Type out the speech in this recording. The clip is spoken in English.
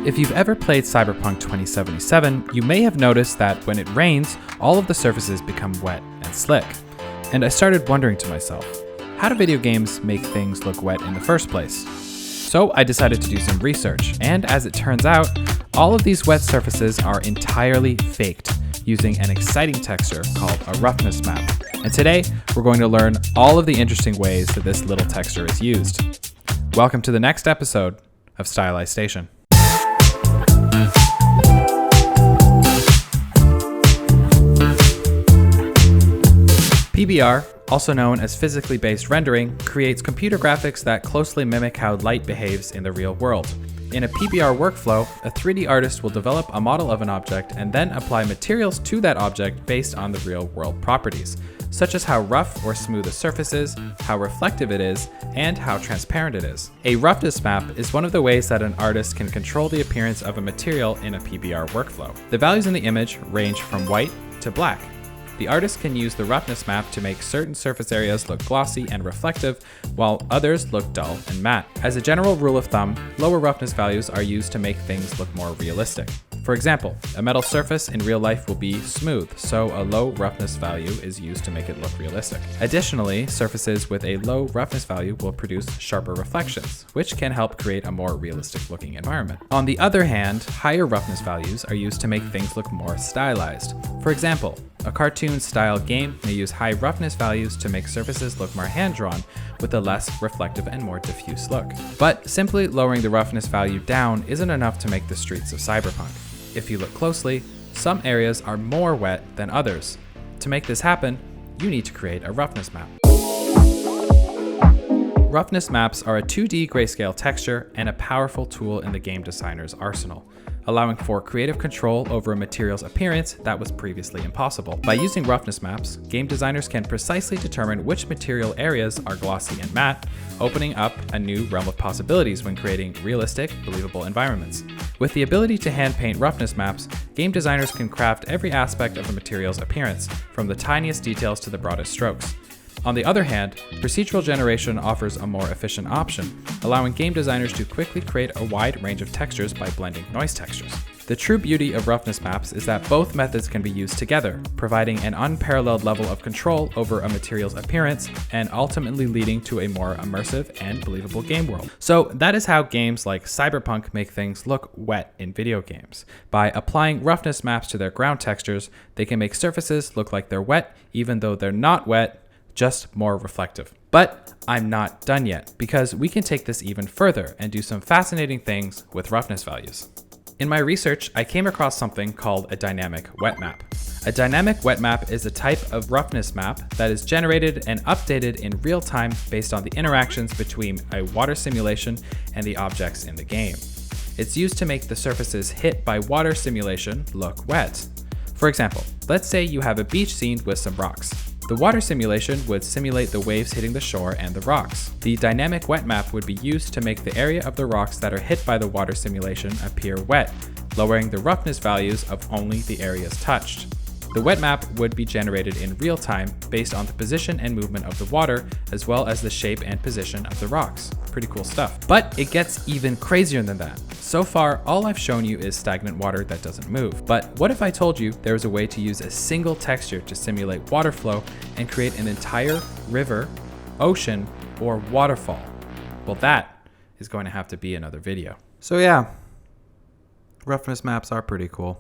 If you've ever played Cyberpunk 2077, you may have noticed that when it rains, all of the surfaces become wet and slick. And I started wondering to myself, how do video games make things look wet in the first place? So I decided to do some research, and as it turns out, all of these wet surfaces are entirely faked, using an exciting texture called a roughness map. And today, we're going to learn all of the interesting ways that this little texture is used. Welcome to the next episode of Stylized Station. PBR, also known as physically based rendering, creates computer graphics that closely mimic how light behaves in the real world. In a PBR workflow, a 3D artist will develop a model of an object and then apply materials to that object based on the real world properties, such as how rough or smooth a surface is, how reflective it is, and how transparent it is. A roughness map is one of the ways that an artist can control the appearance of a material in a PBR workflow. The values in the image range from white to black. The artist can use the roughness map to make certain surface areas look glossy and reflective, while others look dull and matte. As a general rule of thumb, lower roughness values are used to make things look more realistic. For example, a metal surface in real life will be smooth, so a low roughness value is used to make it look realistic. Additionally, surfaces with a low roughness value will produce sharper reflections, which can help create a more realistic looking environment. On the other hand, higher roughness values are used to make things look more stylized. For example, a cartoon-style game may use high roughness values to make surfaces look more hand-drawn, with a less reflective and more diffuse look. But simply lowering the roughness value down isn't enough to make the streets of Cyberpunk. If you look closely, some areas are more wet than others. To make this happen, you need to create a roughness map. Roughness maps are a 2D grayscale texture and a powerful tool in the game designer's arsenal, allowing for creative control over a material's appearance that was previously impossible. By using roughness maps, game designers can precisely determine which material areas are glossy and matte, opening up a new realm of possibilities when creating realistic, believable environments. With the ability to hand paint roughness maps, game designers can craft every aspect of a material's appearance, from the tiniest details to the broadest strokes. On the other hand, procedural generation offers a more efficient option, allowing game designers to quickly create a wide range of textures by blending noise textures. The true beauty of roughness maps is that both methods can be used together, providing an unparalleled level of control over a material's appearance and ultimately leading to a more immersive and believable game world. So that is how games like Cyberpunk make things look wet in video games. By applying roughness maps to their ground textures, they can make surfaces look like they're wet even though they're not wet, just more reflective. But I'm not done yet, because we can take this even further and do some fascinating things with roughness values. In my research, I came across something called a dynamic wet map. A dynamic wet map is a type of roughness map that is generated and updated in real time based on the interactions between a water simulation and the objects in the game. It's used to make the surfaces hit by water simulation look wet. For example, let's say you have a beach scene with some rocks. The water simulation would simulate the waves hitting the shore and the rocks. The dynamic wet map would be used to make the area of the rocks that are hit by the water simulation appear wet, lowering the roughness values of only the areas touched. The wet map would be generated in real time based on the position and movement of the water, as well as the shape and position of the rocks. Pretty cool stuff. But it gets even crazier than that. So far, all I've shown you is stagnant water that doesn't move. But what if I told you there was a way to use a single texture to simulate water flow and create an entire river, ocean, or waterfall? Well, that is going to have to be another video. So yeah, roughness maps are pretty cool.